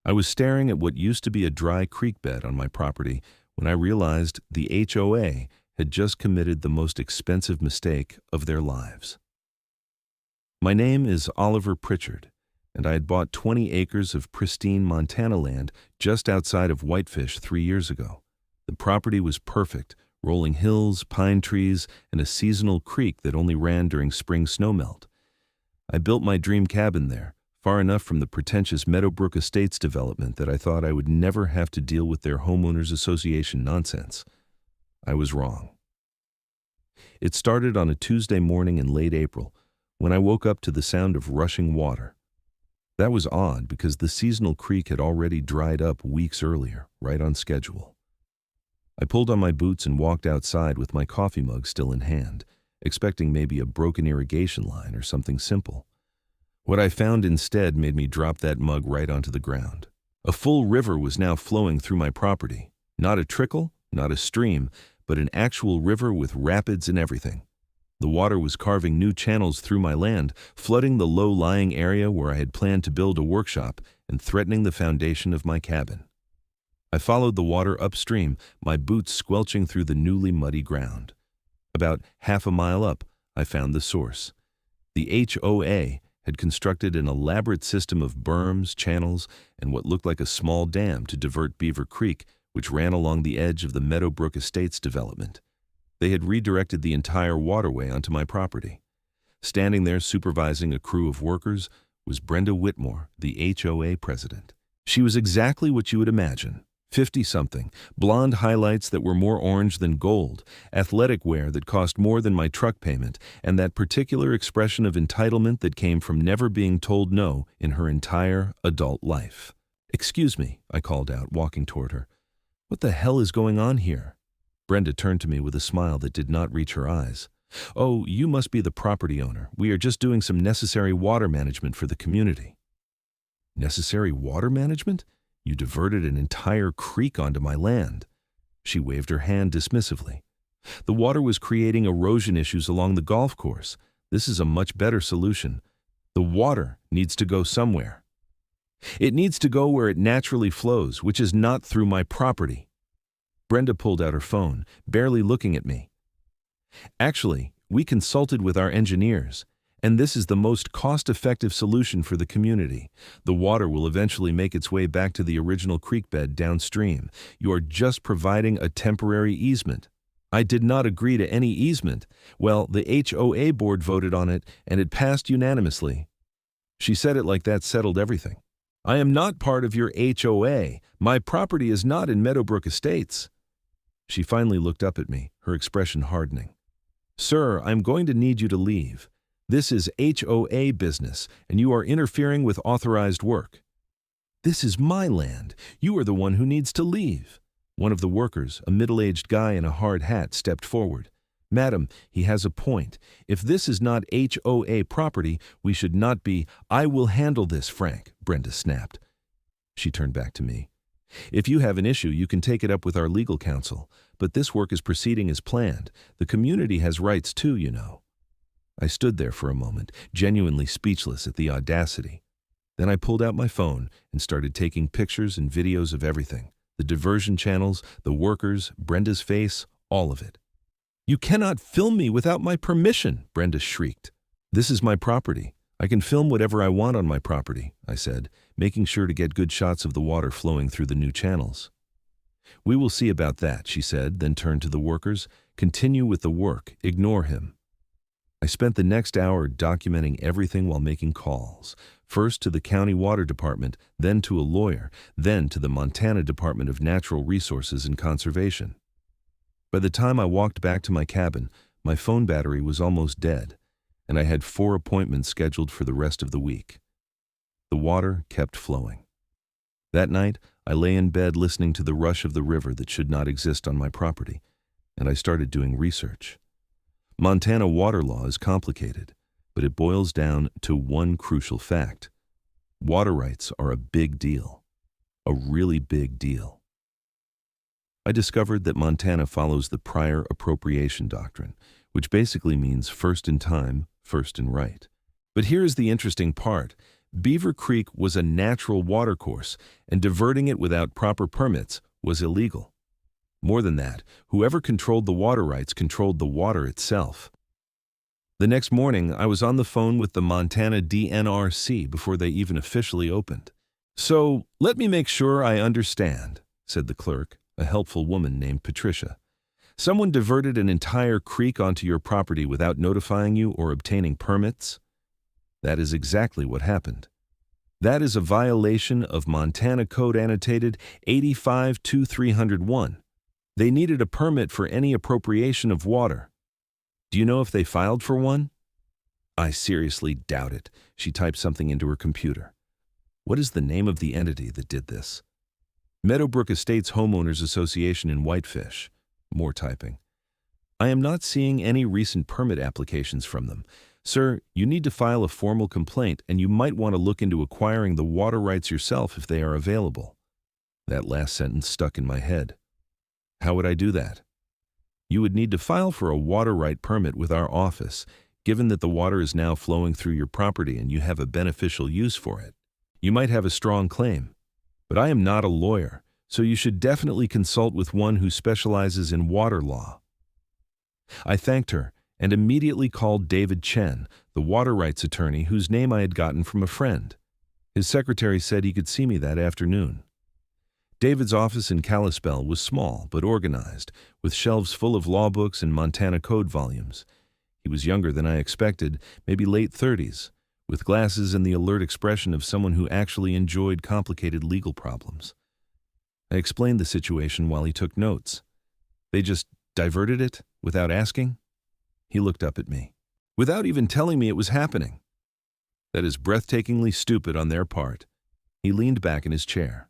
I was staring at what used to be a dry creek bed on my property when I realized the HOA had just committed the most expensive mistake of their lives. My name is Oliver Pritchard, and I had bought 20 acres of pristine Montana land just outside of Whitefish 3 years ago. The property was perfect, rolling hills, pine trees, and a seasonal creek that only ran during spring snowmelt. I built my dream cabin there, far enough from the pretentious Meadowbrook Estates development that I thought I would never have to deal with their homeowners association nonsense. I was wrong. It started on a Tuesday morning in late April, when I woke up to the sound of rushing water. That was odd because the seasonal creek had already dried up weeks earlier, right on schedule. I pulled on my boots and walked outside with my coffee mug still in hand, expecting maybe a broken irrigation line or something simple. What I found instead made me drop that mug right onto the ground. A full river was now flowing through my property. Not a trickle, not a stream, but an actual river with rapids and everything. The water was carving new channels through my land, flooding the low-lying area where I had planned to build a workshop and threatening the foundation of my cabin. I followed the water upstream, my boots squelching through the newly muddy ground. About half a mile up, I found the source. The HOA had constructed an elaborate system of berms, channels, and what looked like a small dam to divert Beaver Creek, which ran along the edge of the Meadowbrook Estates development. They had redirected the entire waterway onto my property. Standing there supervising a crew of workers was Brenda Whitmore, the HOA president. She was exactly what you would imagine. 50-something, blonde highlights that were more orange than gold, athletic wear that cost more than my truck payment, and that particular expression of entitlement that came from never being told no in her entire adult life. "Excuse me," I called out, walking toward her. "What the hell is going on here?" Brenda turned to me with a smile that did not reach her eyes. "Oh, you must be the property owner. We are just doing some necessary water management for the community." "Necessary water management? You diverted an entire creek onto my land." She waved her hand dismissively. "The water was creating erosion issues along the golf course. This is a much better solution. The water needs to go somewhere. It needs to go where it naturally flows, which is not through my property." Brenda pulled out her phone, barely looking at me. "Actually, we consulted with our engineers, and this is the most cost-effective solution for the community. The water will eventually make its way back to the original creek bed downstream. You are just providing a temporary easement." I did not agree to any easement. Well, the HOA board voted on it, and it passed unanimously. She said it like that settled everything. "I am not part of your HOA. My property is not in Meadowbrook Estates." She finally looked up at me, her expression hardening. "Sir, I'm going to need you to leave. This is HOA business, and you are interfering with authorized work." "This is my land. You are the one who needs to leave." One of the workers, a middle-aged guy in a hard hat, stepped forward. "Madam, he has a point. If this is not HOA property, we should not be—" "I will handle this, Frank," Brenda snapped. She turned back to me. "If you have an issue, you can take it up with our legal counsel, but this work is proceeding as planned. The community has rights too, you know." I stood there for a moment, genuinely speechless at the audacity. Then I pulled out my phone and started taking pictures and videos of everything. The diversion channels, the workers, Brenda's face, all of it. "You cannot film me without my permission," Brenda shrieked. "This is my property. I can film whatever I want on my property," I said, making sure to get good shots of the water flowing through the new channels. "We will see about that," she said, then turned to the workers. "Continue with the work. Ignore him." I spent the next hour documenting everything while making calls, first to the county water department, then to a lawyer, then to the Montana Department of Natural Resources and Conservation. By the time I walked back to my cabin, my phone battery was almost dead, and I had 4 appointments scheduled for the rest of the week. The water kept flowing. That night, I lay in bed listening to the rush of the river that should not exist on my property, and I started doing research. Montana water law is complicated, but it boils down to one crucial fact. Water rights are a big deal. A really big deal. I discovered that Montana follows the prior appropriation doctrine, which basically means first in time, first in right. But here is the interesting part. Beaver Creek was a natural watercourse, and diverting it without proper permits was illegal. More than that, whoever controlled the water rights controlled the water itself. The next morning, I was on the phone with the Montana DNRC before they even officially opened. "So, let me make sure I understand," said the clerk, a helpful woman named Patricia. "Someone diverted an entire creek onto your property without notifying you or obtaining permits?" That is exactly what happened. That is a violation of Montana Code Annotated 85-2301. They needed a permit for any appropriation of water. Do you know if they filed for one? I seriously doubt it. She typed something into her computer. What is the name of the entity that did this? Meadowbrook Estates Homeowners Association in Whitefish. More typing. I am not seeing any recent permit applications from them. Sir, you need to file a formal complaint, and you might want to look into acquiring the water rights yourself if they are available. That last sentence stuck in my head. How would I do that? You would need to file for a water right permit with our office, given that the water is now flowing through your property and you have a beneficial use for it. You might have a strong claim, but I am not a lawyer, so you should definitely consult with one who specializes in water law. I thanked her and immediately called David Chen, the water rights attorney whose name I had gotten from a friend. His secretary said he could see me that afternoon. David's office in Kalispell was small but organized, with shelves full of law books and Montana Code volumes. He was younger than I expected, maybe late 30s, with glasses and the alert expression of someone who actually enjoyed complicated legal problems. I explained the situation while he took notes. They just diverted it without asking? He looked up at me. Without even telling me it was happening. That is breathtakingly stupid on their part. He leaned back in his chair.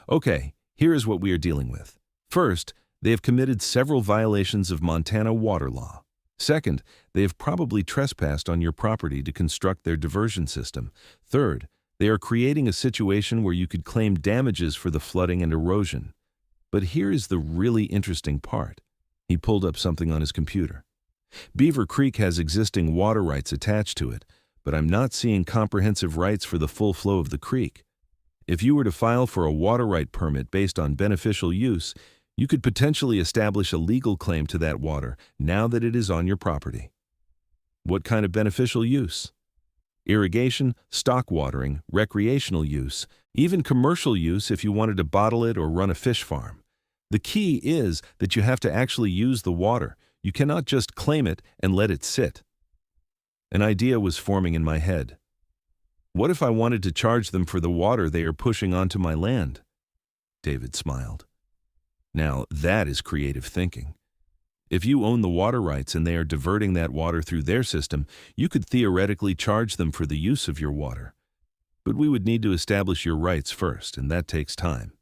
Okay, here is what we are dealing with. First, they have committed several violations of Montana water law. Second, they have probably trespassed on your property to construct their diversion system. Third, they are creating a situation where you could claim damages for the flooding and erosion. But here is the really interesting part. He pulled up something on his computer. Beaver Creek has existing water rights attached to it, but I'm not seeing comprehensive rights for the full flow of the creek. If you were to file for a water right permit based on beneficial use, you could potentially establish a legal claim to that water now that it is on your property. What kind of beneficial use? Irrigation, stock watering, recreational use, even commercial use if you wanted to bottle it or run a fish farm. The key is that you have to actually use the water. You cannot just claim it and let it sit. An idea was forming in my head. What if I wanted to charge them for the water they are pushing onto my land? David smiled. Now, that is creative thinking. If you own the water rights and they are diverting that water through their system, you could theoretically charge them for the use of your water. But we would need to establish your rights first, and that takes time.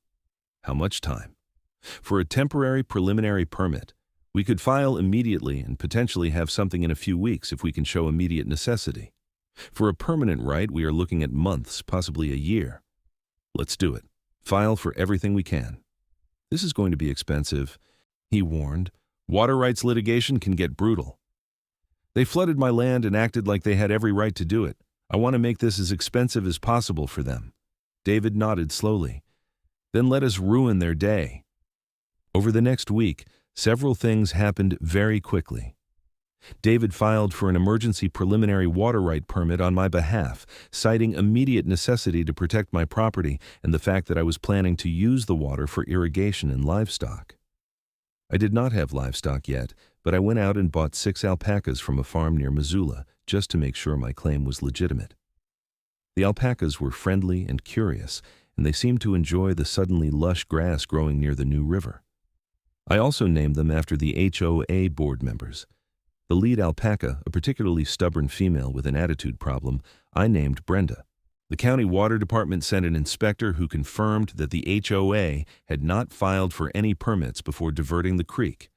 How much time? For a temporary preliminary permit, we could file immediately and potentially have something in a few weeks if we can show immediate necessity. For a permanent right, we are looking at months, possibly a year. Let's do it. File for everything we can. This is going to be expensive, he warned. Water rights litigation can get brutal. They flooded my land and acted like they had every right to do it. I want to make this as expensive as possible for them. David nodded slowly. Then let us ruin their day. Over the next week, several things happened very quickly. David filed for an emergency preliminary water right permit on my behalf, citing immediate necessity to protect my property and the fact that I was planning to use the water for irrigation and livestock. I did not have livestock yet, but I went out and bought 6 alpacas from a farm near Missoula just to make sure my claim was legitimate. The alpacas were friendly and curious, and they seemed to enjoy the suddenly lush grass growing near the new river. I also named them after the HOA board members. The lead alpaca, a particularly stubborn female with an attitude problem, I named Brenda. The county water department sent an inspector who confirmed that the HOA had not filed for any permits before diverting the creek.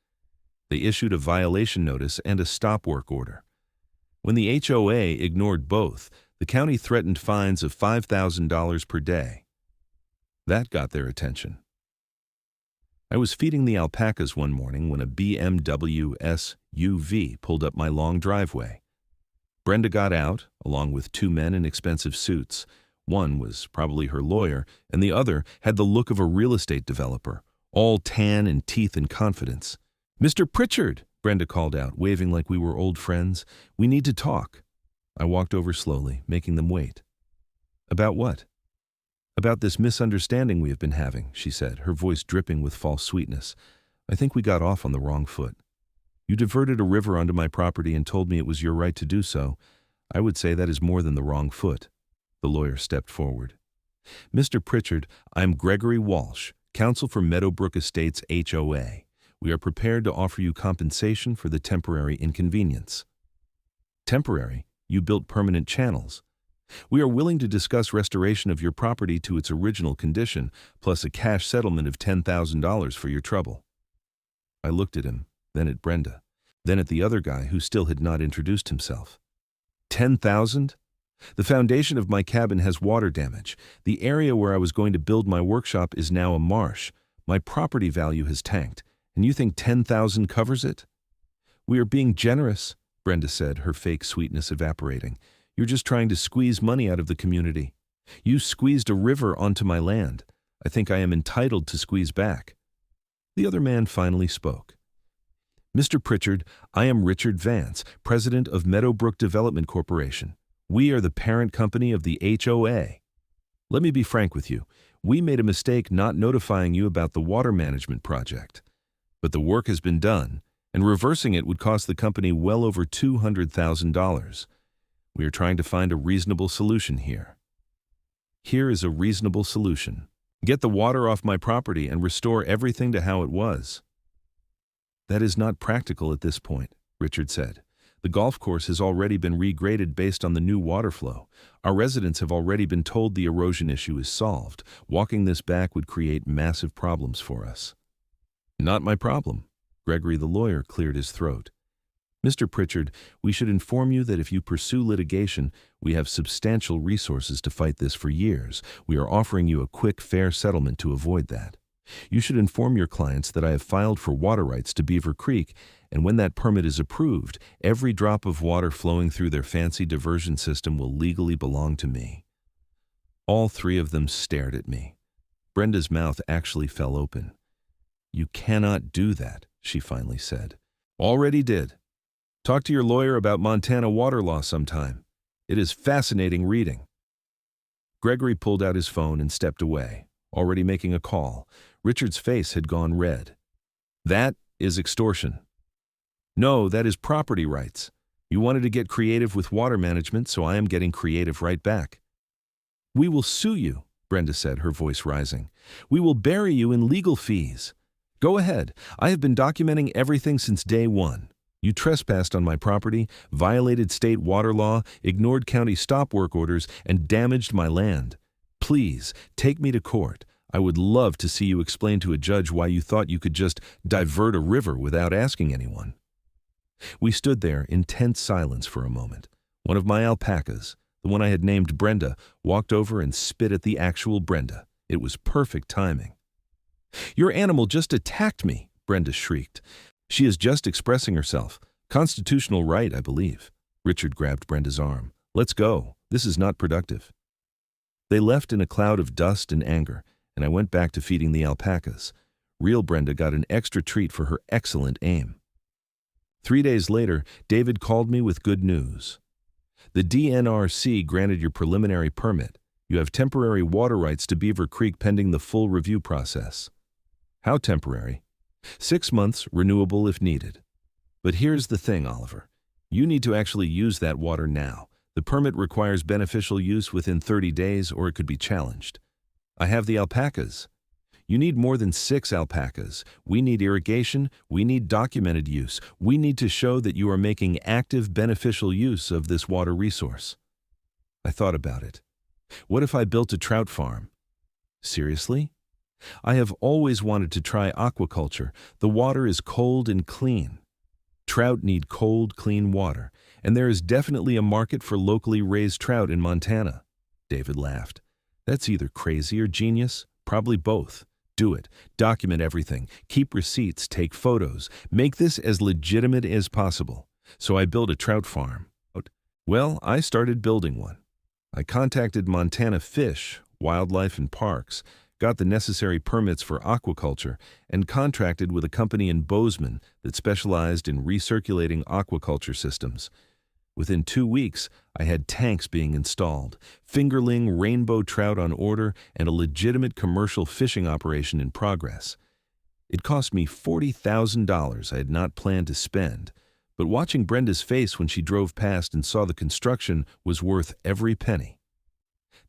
They issued a violation notice and a stop work order. When the HOA ignored both, the county threatened fines of $5,000 per day. That got their attention. I was feeding the alpacas one morning when a BMW SUV pulled up my long driveway. Brenda got out, along with two men in expensive suits. One was probably her lawyer, and the other had the look of a real estate developer, all tan and teeth and confidence. "Mr. Pritchard," Brenda called out, waving like we were old friends. "We need to talk." I walked over slowly, making them wait. "About what?" "About this misunderstanding we have been having," she said, her voice dripping with false sweetness. "I think we got off on the wrong foot. You diverted a river onto my property and told me it was your right to do so. I would say that is more than the wrong foot." The lawyer stepped forward. "Mr. Pritchard, I'm Gregory Walsh, counsel for Meadowbrook Estates HOA. We are prepared to offer you compensation for the temporary inconvenience." "Temporary? You built permanent channels." "We are willing to discuss restoration of your property to its original condition, plus a cash settlement of $10,000 for your trouble." I looked at him, then at Brenda, then at the other guy who still had not introduced himself. 10,000? The foundation of my cabin has water damage. The area where I was going to build my workshop is now a marsh. My property value has tanked, and you think 10,000 covers it? "We are being generous," Brenda said, her fake sweetness evaporating. "You're just trying to squeeze money out of the community. You squeezed a river onto my land. I think I am entitled to squeeze back." The other man finally spoke. "Mr. Pritchard, I am Richard Vance, president of Meadowbrook Development Corporation. We are the parent company of the HOA. Let me be frank with you. We made a mistake not notifying you about the water management project. But the work has been done, and reversing it would cost the company well over $200,000. We are trying to find a reasonable solution here." "Here is a reasonable solution. Get the water off my property and restore everything to how it was." "That is not practical at this point," Richard said. "The golf course has already been regraded based on the new water flow. Our residents have already been told the erosion issue is solved. Walking this back would create massive problems for us." "Not my problem." Gregory the lawyer cleared his throat. "Mr. Pritchard, we should inform you that if you pursue litigation, we have substantial resources to fight this for years. We are offering you a quick, fair settlement to avoid that. You should inform your clients that I have filed for water rights to Beaver Creek, and when that permit is approved, every drop of water flowing through their fancy diversion system will legally belong to me." All three of them stared at me. Brenda's mouth actually fell open. "You cannot do that," she finally said. "Already did. Talk to your lawyer about Montana water law sometime. It is fascinating reading." Gregory pulled out his phone and stepped away, already making a call. Richard's face had gone red. "That is extortion." "No, that is property rights. You wanted to get creative with water management, so I am getting creative right back." "We will sue you," Brenda said, her voice rising. "We will bury you in legal fees. Go ahead. I have been documenting everything since day one. You trespassed on my property, violated state water law, ignored county stop work orders, and damaged my land. Please, take me to court. I would love to see you explain to a judge why you thought you could just divert a river without asking anyone." We stood there in tense silence for a moment. One of my alpacas, the one I had named Brenda, walked over and spit at the actual Brenda. It was perfect timing. "Your animal just attacked me," Brenda shrieked. "She is just expressing herself. Constitutional right, I believe." Richard grabbed Brenda's arm. "Let's go. This is not productive." They left in a cloud of dust and anger, and I went back to feeding the alpacas. Real Brenda got an extra treat for her excellent aim. 3 days later, David called me with good news. "The DNRC granted your preliminary permit. You have temporary water rights to Beaver Creek pending the full review process." "How temporary?" 6 months, renewable if needed. "But here's the thing, Oliver. You need to actually use that water now. The permit requires beneficial use within 30 days or it could be challenged. I have the alpacas. You need more than 6 alpacas. We need irrigation. We need documented use. We need to show that you are making active, beneficial use of this water resource." I thought about it. What if I built a trout farm? Seriously? I have always wanted to try aquaculture. The water is cold and clean. Trout need cold, clean water, and there is definitely a market for locally raised trout in Montana. David laughed. "That's either crazy or genius. Probably both. Do it. Document everything. Keep receipts. Take photos. Make this as legitimate as possible." So I built a trout farm. Well, I started building one. I contacted Montana Fish, Wildlife and Parks, got the necessary permits for aquaculture, and contracted with a company in Bozeman that specialized in recirculating aquaculture systems. Within 2 weeks, I had tanks being installed, fingerling rainbow trout on order, and a legitimate commercial fishing operation in progress. It cost me $40,000 I had not planned to spend, but watching Brenda's face when she drove past and saw the construction was worth every penny.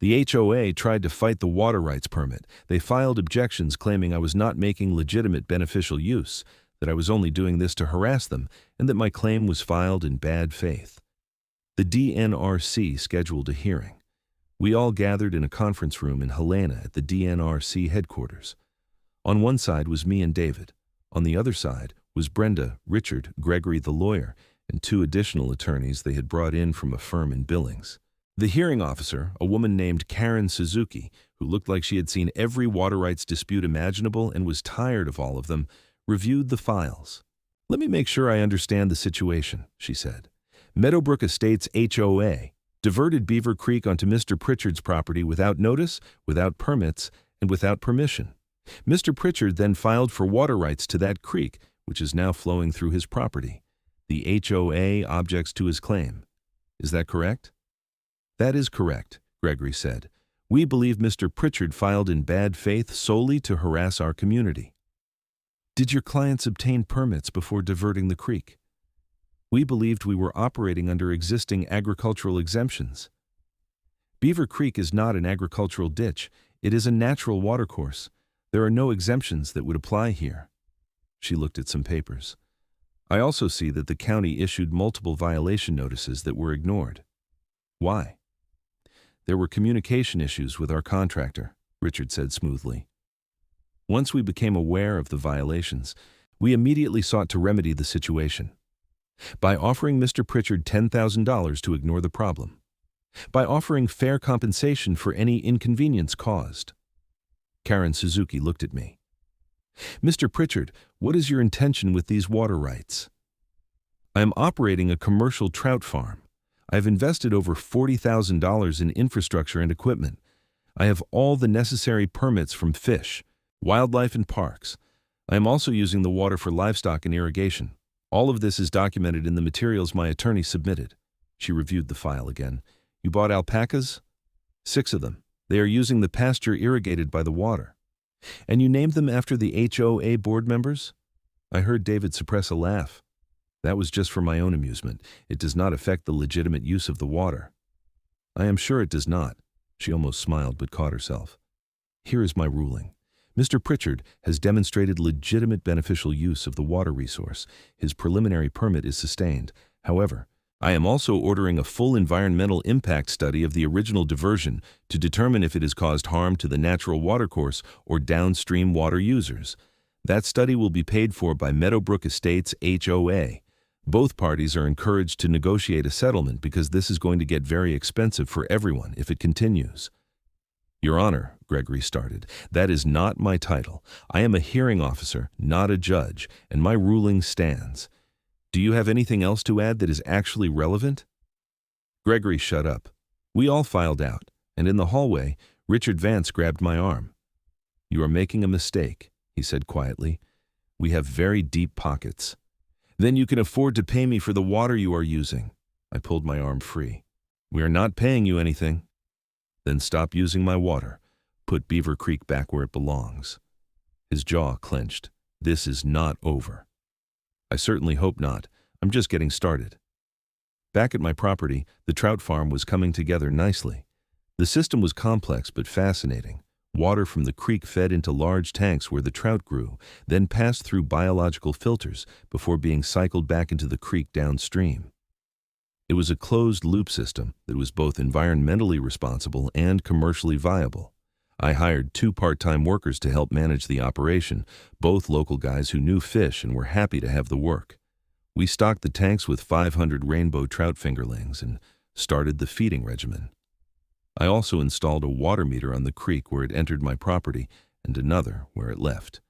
The HOA tried to fight the water rights permit. They filed objections claiming I was not making legitimate beneficial use, that I was only doing this to harass them, and that my claim was filed in bad faith. The DNRC scheduled a hearing. We all gathered in a conference room in Helena at the DNRC headquarters. On one side was me and David. On the other side was Brenda, Richard, Gregory the lawyer, and 2 additional attorneys they had brought in from a firm in Billings. The hearing officer, a woman named Karen Suzuki, who looked like she had seen every water rights dispute imaginable and was tired of all of them, reviewed the files. "Let me make sure I understand the situation," she said. "Meadowbrook Estates HOA diverted Beaver Creek onto Mr. Pritchard's property without notice, without permits, and without permission. Mr. Pritchard then filed for water rights to that creek, which is now flowing through his property. The HOA objects to his claim. Is that correct?" "That is correct," Gregory said. "We believe Mr. Pritchard filed in bad faith solely to harass our community." "Did your clients obtain permits before diverting the creek?" "We believed we were operating under existing agricultural exemptions." "Beaver Creek is not an agricultural ditch. It is a natural watercourse. There are no exemptions that would apply here." She looked at some papers. "I also see that the county issued multiple violation notices that were ignored. Why?" "There were communication issues with our contractor," Richard said smoothly. "Once we became aware of the violations, we immediately sought to remedy the situation. By offering Mr. Pritchard $10,000 to ignore the problem. By offering fair compensation for any inconvenience caused." Karen Suzuki looked at me. "Mr. Pritchard, what is your intention with these water rights?" "I am operating a commercial trout farm. I have invested over $40,000 in infrastructure and equipment. I have all the necessary permits from Fish, Wildlife and Parks. I am also using the water for livestock and irrigation. All of this is documented in the materials my attorney submitted." She reviewed the file again. "You bought alpacas?" "6 of them. They are using the pasture irrigated by the water." "And you named them after the HOA board members?" I heard David suppress a laugh. "That was just for my own amusement. It does not affect the legitimate use of the water." "I am sure it does not." She almost smiled but caught herself. "Here is my ruling. Mr. Pritchard has demonstrated legitimate beneficial use of the water resource. His preliminary permit is sustained. However, I am also ordering a full environmental impact study of the original diversion to determine if it has caused harm to the natural watercourse or downstream water users. That study will be paid for by Meadowbrook Estates HOA. Both parties are encouraged to negotiate a settlement because this is going to get very expensive for everyone if it continues." "Your Honor," Gregory started, "that is not my title. I am a hearing officer, not a judge, and my ruling stands. Do you have anything else to add that is actually relevant?" Gregory shut up. We all filed out, and in the hallway, Richard Vance grabbed my arm. "You are making a mistake," he said quietly. "We have very deep pockets." "Then you can afford to pay me for the water you are using." I pulled my arm free. "We are not paying you anything." "Then stop using my water. Put Beaver Creek back where it belongs." His jaw clenched. "This is not over." "I certainly hope not. I'm just getting started." Back at my property, the trout farm was coming together nicely. The system was complex but fascinating. Water from the creek fed into large tanks where the trout grew, then passed through biological filters before being cycled back into the creek downstream. It was a closed-loop system that was both environmentally responsible and commercially viable. I hired 2 part-time workers to help manage the operation, both local guys who knew fish and were happy to have the work. We stocked the tanks with 500 rainbow trout fingerlings and started the feeding regimen. I also installed a water meter on the creek where it entered my property and another where it left.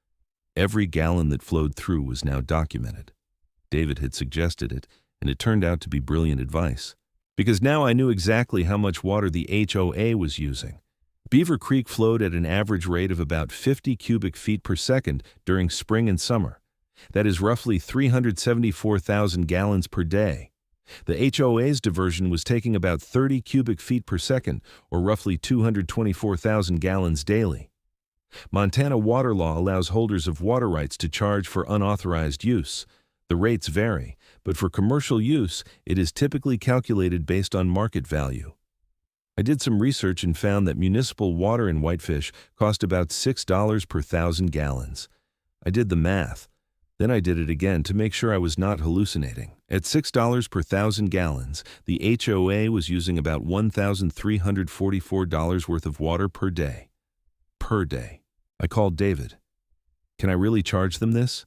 Every gallon that flowed through was now documented. David had suggested it, and it turned out to be brilliant advice. because now I knew exactly how much water the HOA was using. Beaver Creek flowed at an average rate of about 50 cubic feet per second during spring and summer. That is roughly 374,000 gallons per day. The HOA's diversion was taking about 30 cubic feet per second, or roughly 224,000 gallons daily. Montana water law allows holders of water rights to charge for unauthorized use. The rates vary, but for commercial use, it is typically calculated based on market value. I did some research and found that municipal water in Whitefish cost about $6 per 1,000 gallons. I did the math. Then I did it again to make sure I was not hallucinating. At $6 per 1,000 gallons, the HOA was using about $1,344 worth of water per day. Per day. I called David. Can I really charge them this?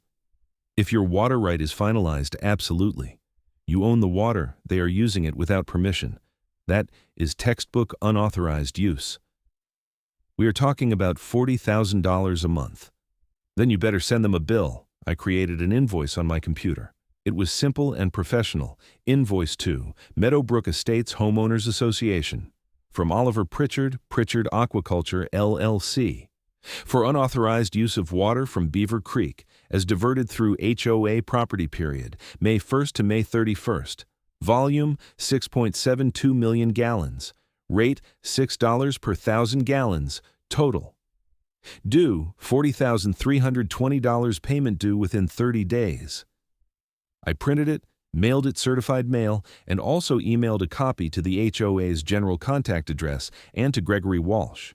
If your water right is finalized, absolutely. You own the water, they are using it without permission. That is textbook unauthorized use. We are talking about $40,000 a month. Then you better send them a bill. I created an invoice on my computer. It was simple and professional. Invoice to Meadowbrook Estates Homeowners Association. From Oliver Pritchard, Pritchard Aquaculture, LLC. For unauthorized use of water from Beaver Creek, as diverted through HOA property period, May 1st to May 31st. Volume, 6.72 million gallons. Rate, $6 per 1,000 gallons. Total. Due, $40,320. Payment due within 30 days. I printed it, mailed it certified mail, and also emailed a copy to the HOA's general contact address and to Gregory Walsh.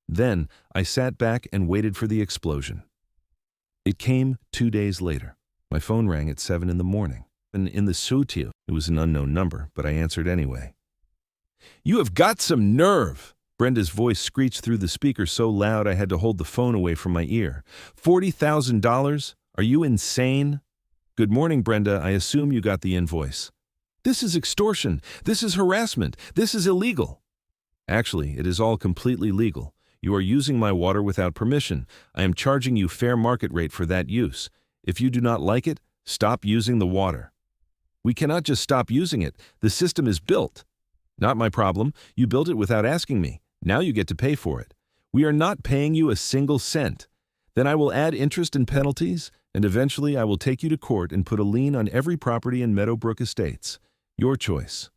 Then, I sat back and waited for the explosion. It came 2 days later. My phone rang at 7 in the morning. And in the studio, it was an unknown number, but I answered anyway. "You have got some nerve!" Brenda's voice screeched through the speaker so loud I had to hold the phone away from my ear. $40,000? Are you insane? Good morning, Brenda. I assume you got the invoice. This is extortion. This is harassment. This is illegal. Actually, it is all completely legal. You are using my water without permission. I am charging you fair market rate for that use. If you do not like it, stop using the water. We cannot just stop using it. The system is built. Not my problem. You built it without asking me. Now you get to pay for it. We are not paying you a single cent. Then I will add interest and penalties, and eventually I will take you to court and put a lien on every property in Meadowbrook Estates. Your choice.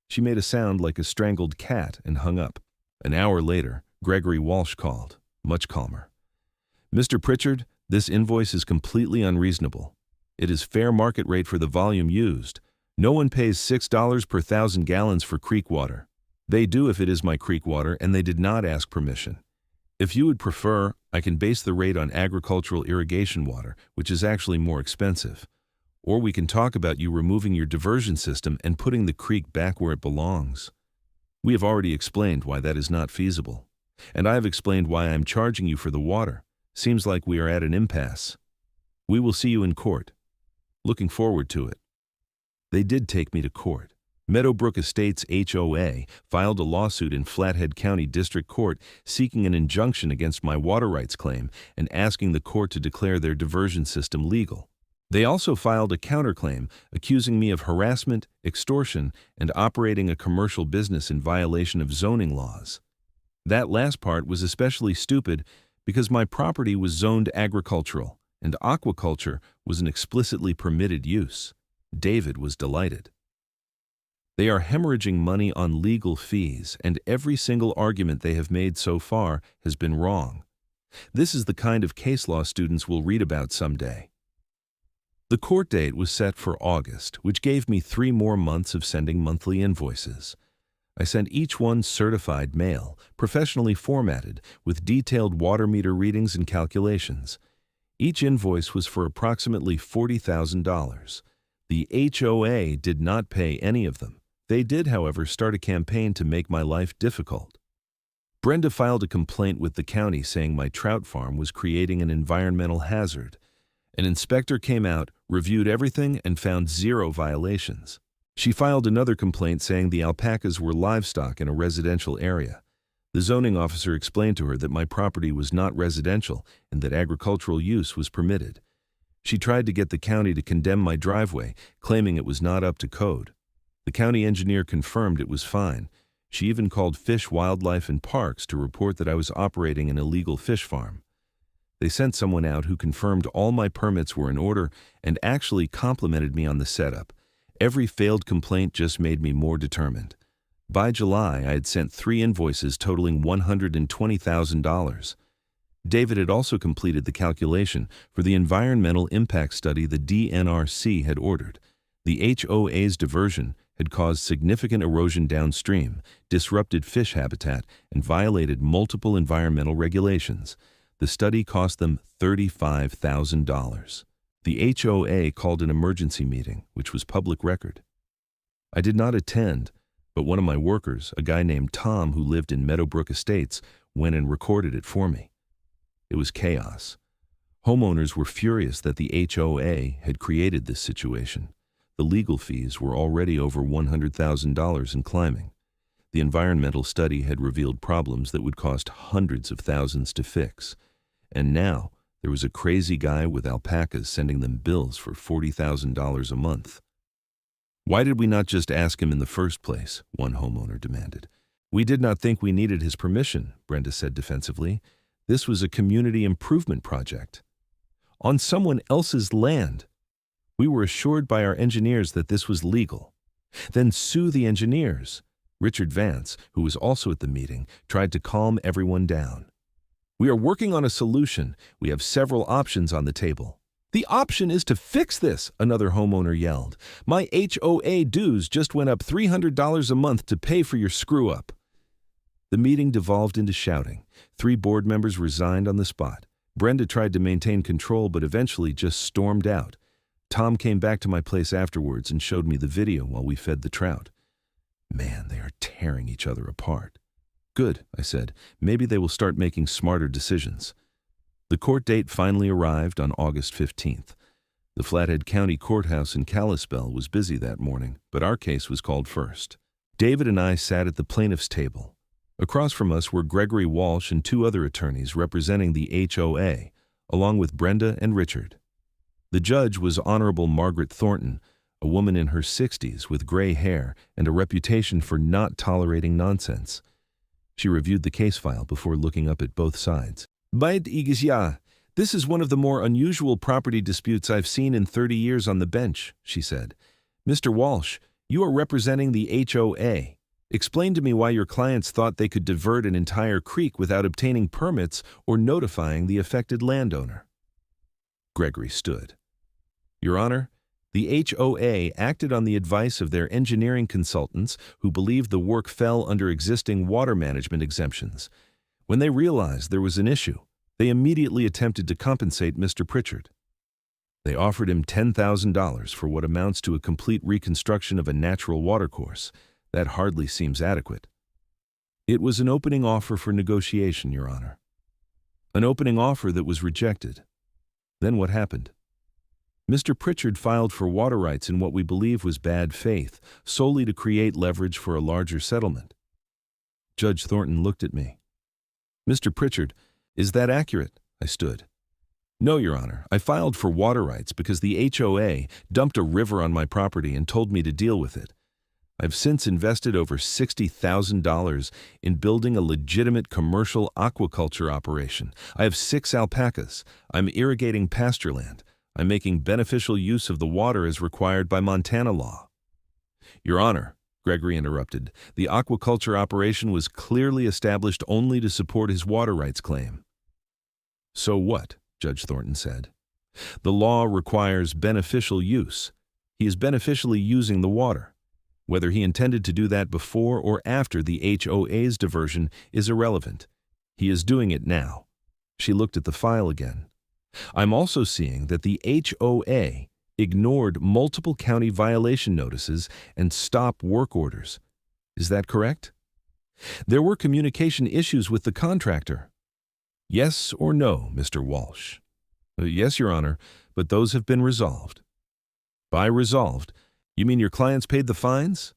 She made a sound like a strangled cat and hung up. An hour later, Gregory Walsh called, much calmer. Mr. Pritchard, this invoice is completely unreasonable. It is fair market rate for the volume used. No one pays $6 per 1,000 gallons for creek water. They do if it is my creek water, and they did not ask permission. If you would prefer, I can base the rate on agricultural irrigation water, which is actually more expensive. Or we can talk about you removing your diversion system and putting the creek back where it belongs. We have already explained why that is not feasible. And I have explained why I am charging you for the water. Seems like we are at an impasse. We will see you in court. Looking forward to it. They did take me to court. Meadowbrook Estates HOA filed a lawsuit in Flathead County District Court seeking an injunction against my water rights claim and asking the court to declare their diversion system legal. They also filed a counterclaim accusing me of harassment, extortion, and operating a commercial business in violation of zoning laws. That last part was especially stupid because my property was zoned agricultural, and aquaculture was an explicitly permitted use. David was delighted. They are hemorrhaging money on legal fees, and every single argument they have made so far has been wrong. This is the kind of case law students will read about someday. The court date was set for August, which gave me 3 more months of sending monthly invoices. I sent each one certified mail, professionally formatted, with detailed water meter readings and calculations. Each invoice was for approximately $40,000. The HOA did not pay any of them. They did, however, start a campaign to make my life difficult. Brenda filed a complaint with the county saying my trout farm was creating an environmental hazard. An inspector came out, reviewed everything, and found 0 violations. She filed another complaint saying the alpacas were livestock in a residential area. The zoning officer explained to her that my property was not residential and that agricultural use was permitted. She tried to get the county to condemn my driveway, claiming it was not up to code. The The county engineer confirmed it was fine. She even called Fish, Wildlife, and Parks to report that I was operating an illegal fish farm. They sent someone out who confirmed all my permits were in order and actually complimented me on the setup. Every failed complaint just made me more determined. By July, I had sent 3 invoices totaling $120,000. David had also completed the calculation for the environmental impact study the DNRC had ordered. The HOA's diversion had caused significant erosion downstream, disrupted fish habitat, and violated multiple environmental regulations. The study cost them $35,000. The HOA called an emergency meeting, which was public record. I did not attend, but one of my workers, a guy named Tom who lived in Meadowbrook Estates, went and recorded it for me. It was chaos. Homeowners were furious that the HOA had created this situation. The legal fees were already over $100,000 and climbing. The environmental study had revealed problems that would cost hundreds of thousands to fix. And now, there was a crazy guy with alpacas sending them bills for $40,000 a month. Why did we not just ask him in the first place? One homeowner demanded. We did not think we needed his permission, Brenda said defensively. This was a community improvement project. On someone else's land. We were assured by our engineers that this was legal. Then sue the engineers. Richard Vance, who was also at the meeting, tried to calm everyone down. We are working on a solution. We have several options on the table. The option is to fix this, another homeowner yelled. My HOA dues just went up $300 a month to pay for your screw-up. The meeting devolved into shouting. 3 board members resigned on the spot. Brenda tried to maintain control but eventually just stormed out. Tom came back to my place afterwards and showed me the video while we fed the trout. Man, they are tearing each other apart. Good, I said. Maybe they will start making smarter decisions. The court date finally arrived on August 15th. The Flathead County Courthouse in Kalispell was busy that morning, but our case was called first. David and I sat at the plaintiff's table. Across from us were Gregory Walsh and 2 other attorneys representing the HOA, along with Brenda and Richard. The judge was Honorable Margaret Thornton, a woman in her 60s with gray hair and a reputation for not tolerating nonsense. She reviewed the case file before looking up at both sides. This is one of the more unusual property disputes I've seen in 30 years on the bench, she said. Mr. Walsh, you are representing the HOA. Explain to me why your clients thought they could divert an entire creek without obtaining permits or notifying the affected landowner. Gregory stood. Your Honor, the HOA acted on the advice of their engineering consultants who believed the work fell under existing water management exemptions. When they realized there was an issue, they immediately attempted to compensate Mr. Pritchard. They offered him $10,000 for what amounts to a complete reconstruction of a natural watercourse. That hardly seems adequate. It was an opening offer for negotiation, Your Honor. An opening offer that was rejected. Then what happened? Mr. Pritchard filed for water rights in what we believe was bad faith, solely to create leverage for a larger settlement. Judge Thornton looked at me. Mr. Pritchard, is that accurate? I stood. No, Your Honor. I filed for water rights because the HOA dumped a river on my property and told me to deal with it. I've since invested over $60,000 in building a legitimate commercial aquaculture operation. I have 6 alpacas. I'm irrigating pasture land. I'm making beneficial use of the water as required by Montana law. Your Honor, Gregory interrupted, the aquaculture operation was clearly established only to support his water rights claim. So what? Judge Thornton said. The law requires beneficial use. He is beneficially using the water. Whether he intended to do that before or after the HOA's diversion is irrelevant. He is doing it now. She looked at the file again. I'm also seeing that the HOA ignored multiple county violation notices and stop work orders. Is that correct? There were communication issues with the contractor. Yes or no, Mr. Walsh? Yes, Your Honor, but those have been resolved. By resolved, you mean your clients paid the fines?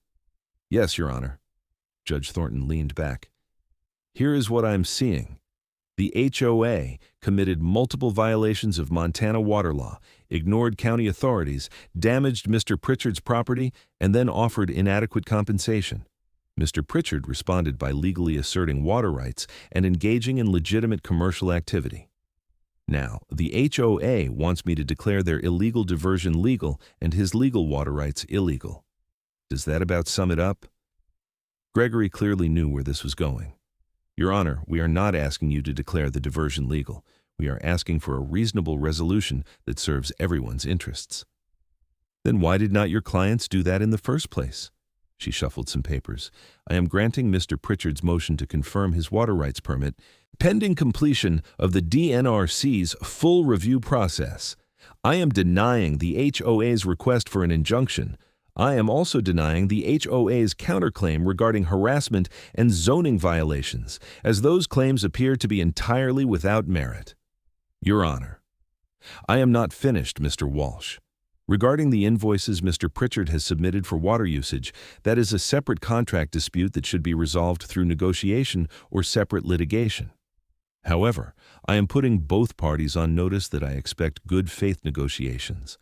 Yes, Your Honor. Judge Thornton leaned back. Here is what I'm seeing. The HOA committed multiple violations of Montana water law, ignored county authorities, damaged Mr. Pritchard's property, and then offered inadequate compensation. Mr. Pritchard responded by legally asserting water rights and engaging in legitimate commercial activity. Now, the HOA wants me to declare their illegal diversion legal and his legal water rights illegal. Does that about sum it up? Gregory clearly knew where this was going. Your Honor, we are not asking you to declare the diversion legal. We are asking for a reasonable resolution that serves everyone's interests. Then why did not your clients do that in the first place? She shuffled some papers. I am granting Mr. Pritchard's motion to confirm his water rights permit pending completion of the DNRC's full review process. I am denying the HOA's request for an injunction. I am also denying the HOA's counterclaim regarding harassment and zoning violations, as those claims appear to be entirely without merit. Your Honor, I am not finished, Mr. Walsh. Regarding the invoices Mr. Pritchard has submitted for water usage, that is a separate contract dispute that should be resolved through negotiation or separate litigation. However, I am putting both parties on notice that I expect good faith negotiations.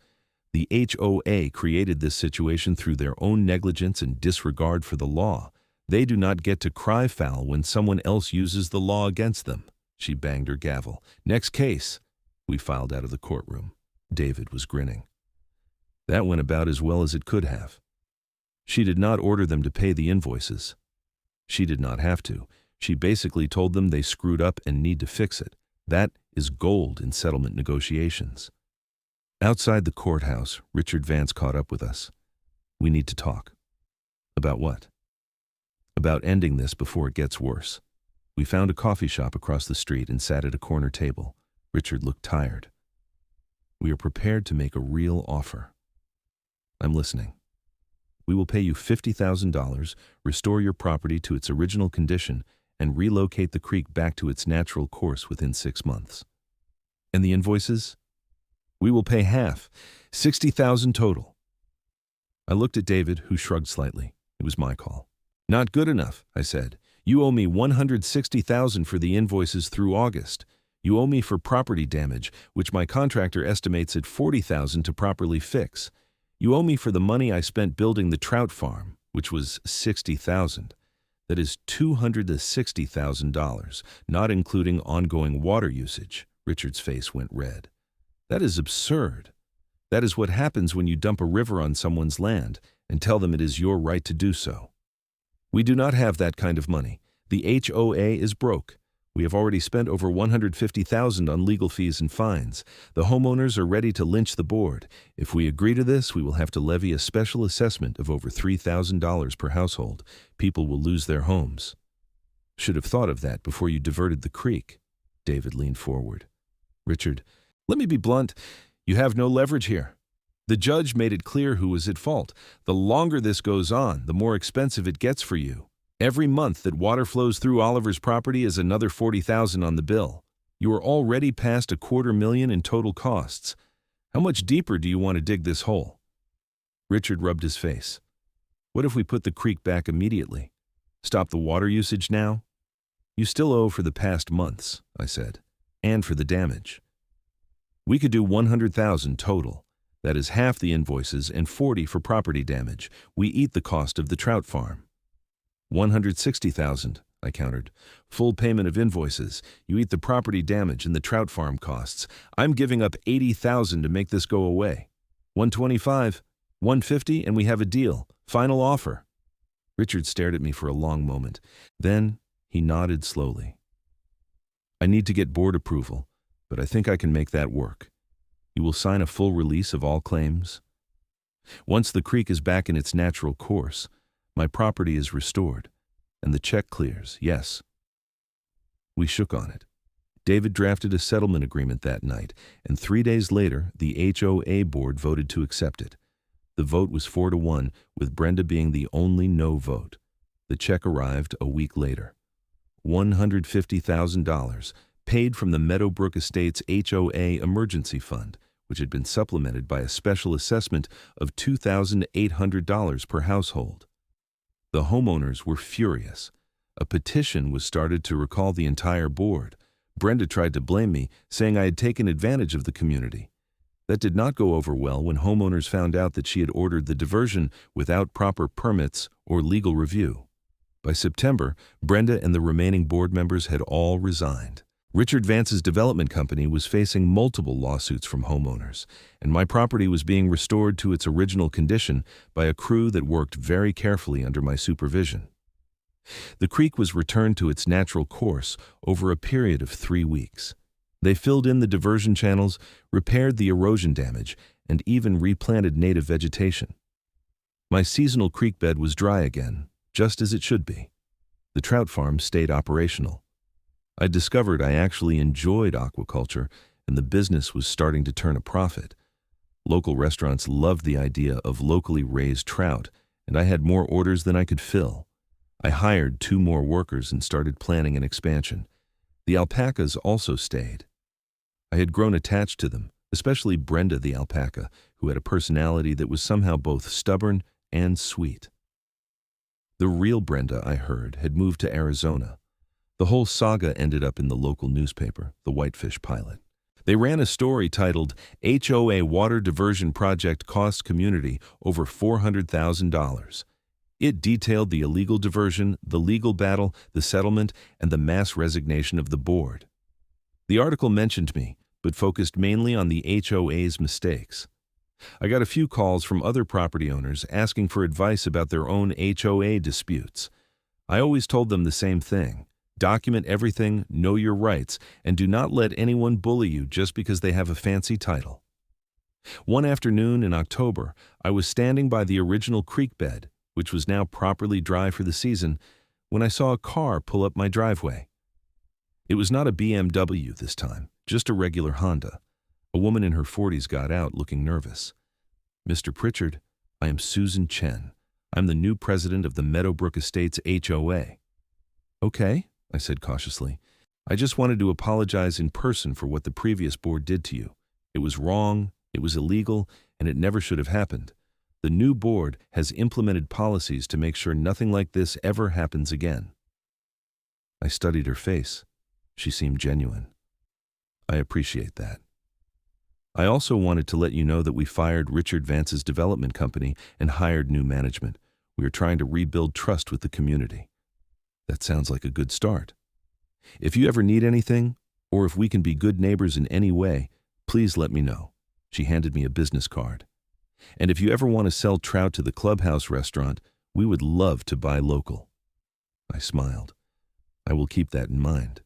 The HOA created this situation through their own negligence and disregard for the law. They do not get to cry foul when someone else uses the law against them. She banged her gavel. Next case. We filed out of the courtroom. David was grinning. That went about as well as it could have. She did not order them to pay the invoices. She did not have to. She basically told them they screwed up and need to fix it. That is gold in settlement negotiations. Outside the courthouse, Richard Vance caught up with us. We need to talk. About what? About ending this before it gets worse. We found a coffee shop across the street and sat at a corner table. Richard looked tired. We are prepared to make a real offer. I'm listening. We will pay you $50,000, restore your property to its original condition, and relocate the creek back to its natural course within 6 months. And the invoices? We will pay half, $60,000 total. I looked at David, who shrugged slightly. It was my call. Not good enough, I said. You owe me $160,000 for the invoices through August. You owe me for property damage, which my contractor estimates at $40,000 to properly fix. You owe me for the money I spent building the trout farm, which was $60,000. That is $260,000, not including ongoing water usage. Richard's face went red. That is absurd. That is what happens when you dump a river on someone's land and tell them it is your right to do so. We do not have that kind of money. The HOA is broke. We have already spent over $150,000 on legal fees and fines. The homeowners are ready to lynch the board. If we agree to this, we will have to levy a special assessment of over $3,000 per household. People will lose their homes. Should have thought of that before you diverted the creek. David leaned forward. Richard, let me be blunt. You have no leverage here. The judge made it clear who was at fault. The longer this goes on, the more expensive it gets for you. Every month that water flows through Oliver's property is another $40,000 on the bill. You are already past $250,000 in total costs. How much deeper do you want to dig this hole? Richard rubbed his face. What if we put the creek back immediately? Stop the water usage now? You still owe for the past months, I said, and for the damage. We could do $100,000 total. That is half the invoices and $40,000 for property damage. We eat the cost of the trout farm. $160,000, I countered. Full payment of invoices. You eat the property damage and the trout farm costs. I'm giving up $80,000 to make this go away. $125,000, $150,000, and we have a deal. Final offer. Richard stared at me for a long moment. Then he nodded slowly. I need to get board approval, but I think I can make that work. You will sign a full release of all claims. Once the creek is back in its natural course, my property is restored, and the check clears, yes. We shook on it. David drafted a settlement agreement that night, and 3 days later, the HOA board voted to accept it. The vote was 4-1, with Brenda being the only no vote. The check arrived a week later. $150,000, paid from the Meadowbrook Estates HOA Emergency Fund, which had been supplemented by a special assessment of $2,800 per household. The homeowners were furious. A petition was started to recall the entire board, Brenda tried to blame me, saying I had taken advantage of the community. That did not go over well when homeowners found out that she had ordered the diversion without proper permits or legal review. By September, Brenda and the remaining board members had all resigned. Richard Vance's development company was facing multiple lawsuits from homeowners, and my property was being restored to its original condition by a crew that worked very carefully under my supervision. The creek was returned to its natural course over a period of 3 weeks. They filled in the diversion channels, repaired the erosion damage, and even replanted native vegetation. My seasonal creek bed was dry again, just as it should be. The trout farm stayed operational. I discovered I actually enjoyed aquaculture, and the business was starting to turn a profit. Local restaurants loved the idea of locally raised trout, and I had more orders than I could fill. I hired 2 more workers and started planning an expansion. The alpacas also stayed. I had grown attached to them, especially Brenda the alpaca, who had a personality that was somehow both stubborn and sweet. The real Brenda, I heard, had moved to Arizona. The whole saga ended up in the local newspaper, the Whitefish Pilot. They ran a story titled, "HOA Water Diversion Project Costs Community Over $400,000. It detailed the illegal diversion, the legal battle, the settlement, and the mass resignation of the board. The article mentioned me, but focused mainly on the HOA's mistakes. I got a few calls from other property owners asking for advice about their own HOA disputes. I always told them the same thing. Document everything, know your rights, and do not let anyone bully you just because they have a fancy title. One afternoon in October, I was standing by the original creek bed, which was now properly dry for the season, when I saw a car pull up my driveway. It was not a BMW this time, just a regular Honda. A woman in her 40s got out looking nervous. "Mr. Pritchard, I am Susan Chen. I'm the new president of the Meadowbrook Estates HOA. "Okay," I said cautiously. "I just wanted to apologize in person for what the previous board did to you. It was wrong, it was illegal, and it never should have happened. The new board has implemented policies to make sure nothing like this ever happens again." I studied her face. She seemed genuine. "I appreciate that. I also wanted to let you know that we fired Richard Vance's development company and hired new management. We are trying to rebuild trust with the community." "That sounds like a good start. If you ever need anything, or if we can be good neighbors in any way, please let me know." She handed me a business card. "And if you ever want to sell trout to the clubhouse restaurant, we would love to buy local." I smiled. "I will keep that in mind."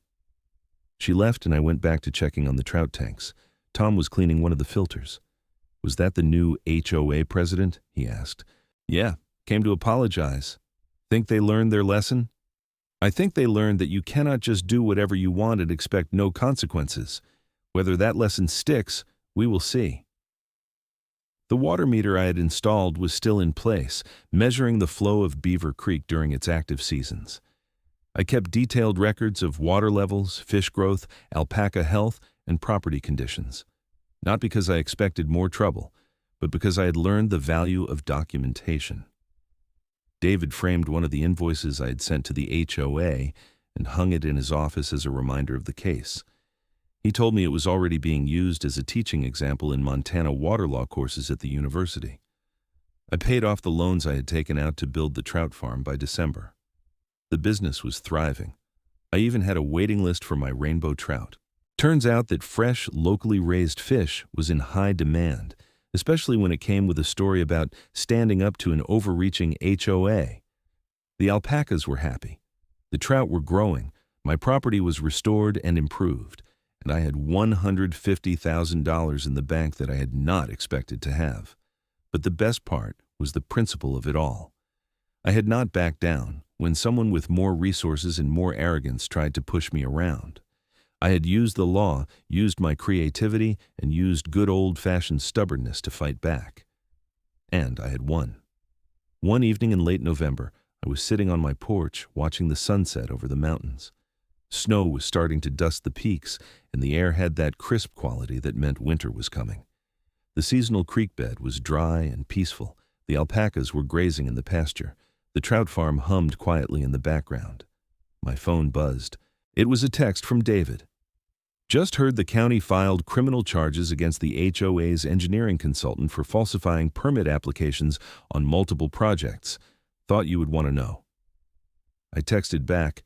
She left and I went back to checking on the trout tanks. Tom was cleaning one of the filters. "Was that the new HOA president?" he asked. "Yeah, came to apologize. Think they learned their lesson?" "I think they learned that you cannot just do whatever you want and expect no consequences. Whether that lesson sticks, we will see." The water meter I had installed was still in place, measuring the flow of Beaver Creek during its active seasons. I kept detailed records of water levels, fish growth, alpaca health, and property conditions. Not because I expected more trouble, but because I had learned the value of documentation. David framed one of the invoices I had sent to the HOA and hung it in his office as a reminder of the case. He told me it was already being used as a teaching example in Montana water law courses at the university. I paid off the loans I had taken out to build the trout farm by December. The business was thriving. I even had a waiting list for my rainbow trout. Turns out that fresh, locally raised fish was in high demand, especially when it came with a story about standing up to an overreaching HOA. The alpacas were happy. The trout were growing. My property was restored and improved, and I had $150,000 in the bank that I had not expected to have. But the best part was the principle of it all. I had not backed down when someone with more resources and more arrogance tried to push me around. I had used the law, used my creativity, and used good old-fashioned stubbornness to fight back. And I had won. One evening in late November, I was sitting on my porch watching the sunset over the mountains. Snow was starting to dust the peaks, and the air had that crisp quality that meant winter was coming. The seasonal creek bed was dry and peaceful. The alpacas were grazing in the pasture. The trout farm hummed quietly in the background. My phone buzzed. It was a text from David. Just heard the county filed criminal charges against the HOA's engineering consultant for falsifying permit applications on multiple projects. Thought you would want to know. I texted back,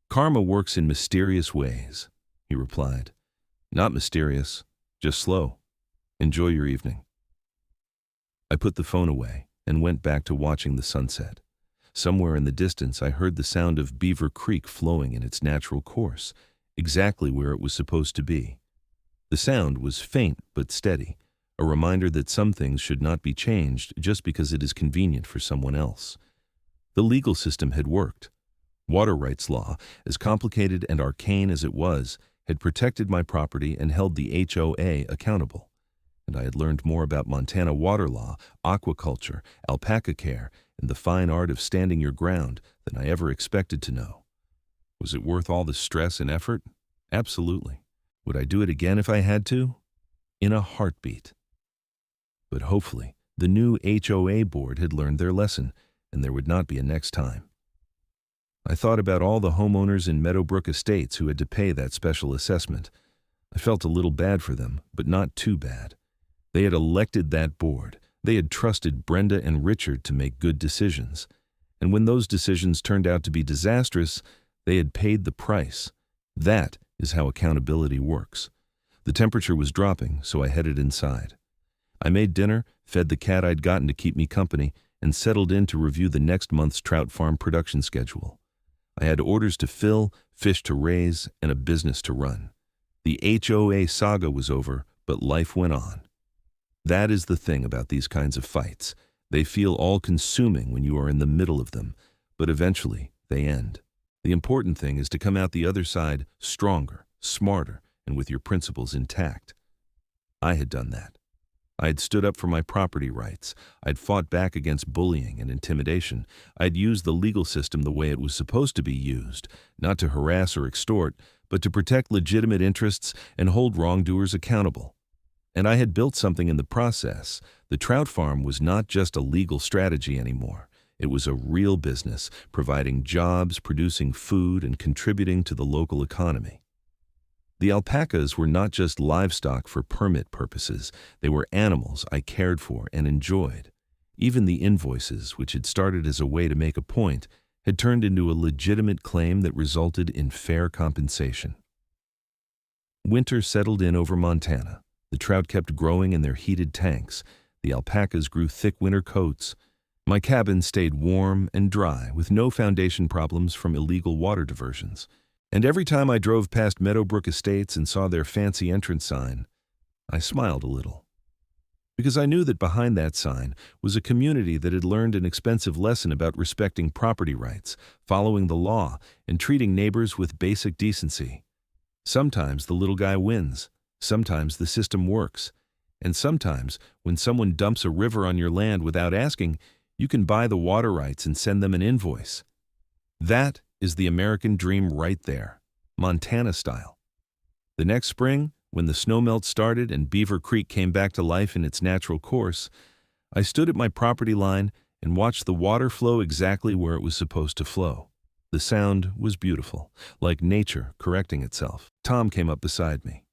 "Karma works in mysterious ways," he replied. "Not mysterious, just slow. Enjoy your evening." I put the phone away and went back to watching the sunset. Somewhere in the distance, I heard the sound of Beaver Creek flowing in its natural course, exactly where it was supposed to be. The sound was faint but steady, a reminder that some things should not be changed just because it is convenient for someone else. The legal system had worked. Water rights law, as complicated and arcane as it was, had protected my property and held the HOA accountable. And I had learned more about Montana water law, aquaculture, alpaca care, and the fine art of standing your ground than I ever expected to know. Was it worth all the stress and effort? Absolutely. Would I do it again if I had to? In a heartbeat. But hopefully, the new HOA board had learned their lesson, and there would not be a next time. I thought about all the homeowners in Meadowbrook Estates who had to pay that special assessment. I felt a little bad for them, but not too bad. They had elected that board. They had trusted Brenda and Richard to make good decisions. And when those decisions turned out to be disastrous, they had paid the price. That is how accountability works. The temperature was dropping, so I headed inside. I made dinner, fed the cat I'd gotten to keep me company, and settled in to review the next month's trout farm production schedule. I had orders to fill, fish to raise, and a business to run. The HOA saga was over, but life went on. That is the thing about these kinds of fights. They feel all-consuming when you are in the middle of them, but eventually they end. The important thing is to come out the other side stronger, smarter, and with your principles intact. I had done that. I had stood up for my property rights. I'd fought back against bullying and intimidation. I'd used the legal system the way it was supposed to be used, not to harass or extort, but to protect legitimate interests and hold wrongdoers accountable. And I had built something in the process. The trout farm was not just a legal strategy anymore. It was a real business, providing jobs, producing food, and contributing to the local economy. The alpacas were not just livestock for permit purposes. They were animals I cared for and enjoyed. Even the invoices, which had started as a way to make a point, had turned into a legitimate claim that resulted in fair compensation. Winter settled in over Montana. The trout kept growing in their heated tanks. The alpacas grew thick winter coats. My cabin stayed warm and dry, with no foundation problems from illegal water diversions. And every time I drove past Meadowbrook Estates and saw their fancy entrance sign, I smiled a little. Because I knew that behind that sign was a community that had learned an expensive lesson about respecting property rights, following the law, and treating neighbors with basic decency. Sometimes the little guy wins. Sometimes the system works. And sometimes, when someone dumps a river on your land without asking, you can buy the water rights and send them an invoice. That is the American dream right there, Montana style. The next spring, when the snowmelt started and Beaver Creek came back to life in its natural course, I stood at my property line and watched the water flow exactly where it was supposed to flow. The sound was beautiful, like nature correcting itself. Tom came up beside me.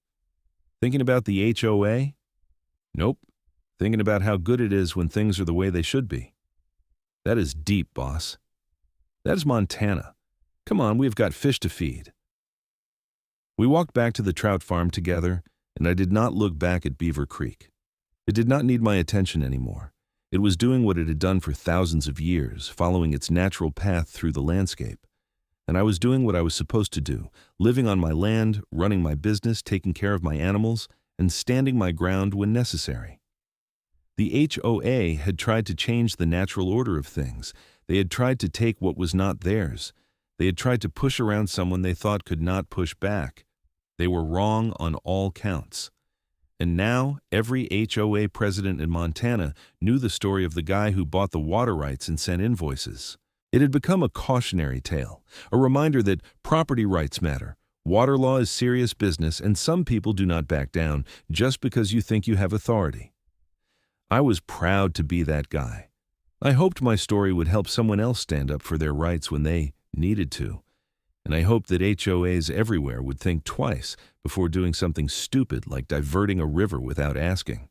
"Thinking about the HOA?" "Nope. Thinking about how good it is when things are the way they should be." "That is deep, boss." "That is Montana. Come on, we've got fish to feed." We walked back to the trout farm together, and I did not look back at Beaver Creek. It did not need my attention anymore. It was doing what it had done for thousands of years, following its natural path through the landscape. And I was doing what I was supposed to do, living on my land, running my business, taking care of my animals, and standing my ground when necessary. The HOA had tried to change the natural order of things. They had tried to take what was not theirs. They had tried to push around someone they thought could not push back. They were wrong on all counts. And now, every HOA president in Montana knew the story of the guy who bought the water rights and sent invoices. It had become a cautionary tale, a reminder that property rights matter, water law is serious business, and some people do not back down just because you think you have authority. I was proud to be that guy. I hoped my story would help someone else stand up for their rights when they needed to. and I hoped that HOAs everywhere would think twice before doing something stupid like diverting a river without asking.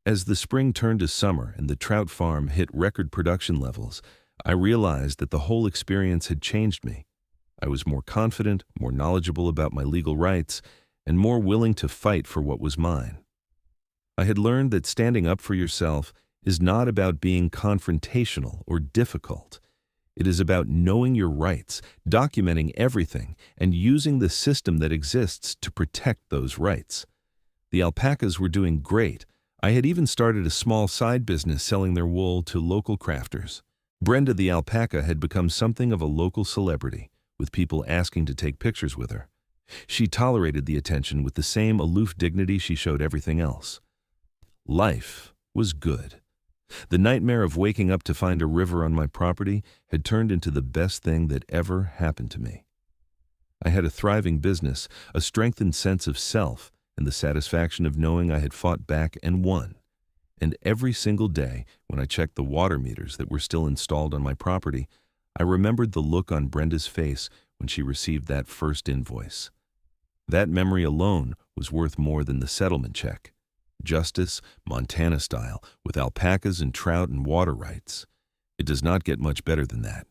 As the spring turned to summer and the trout farm hit record production levels, I realized that the whole experience had changed me. I was more confident, more knowledgeable about my legal rights, and more willing to fight for what was mine. I had learned that standing up for yourself is not about being confrontational or difficult. It is about knowing your rights, documenting everything, and using the system that exists to protect those rights. The alpacas were doing great. I had even started a small side business selling their wool to local crafters. Brenda the alpaca had become something of a local celebrity, with people asking to take pictures with her. She tolerated the attention with the same aloof dignity she showed everything else. Life was good. The nightmare of waking up to find a river on my property had turned into the best thing that ever happened to me. I had a thriving business, a strengthened sense of self, and the satisfaction of knowing I had fought back and won. And every single day, when I checked the water meters that were still installed on my property, I remembered the look on Brenda's face when she received that first invoice. That memory alone was worth more than the settlement check. Justice, Montana style, with alpacas and trout and water rights. It does not get much better than that.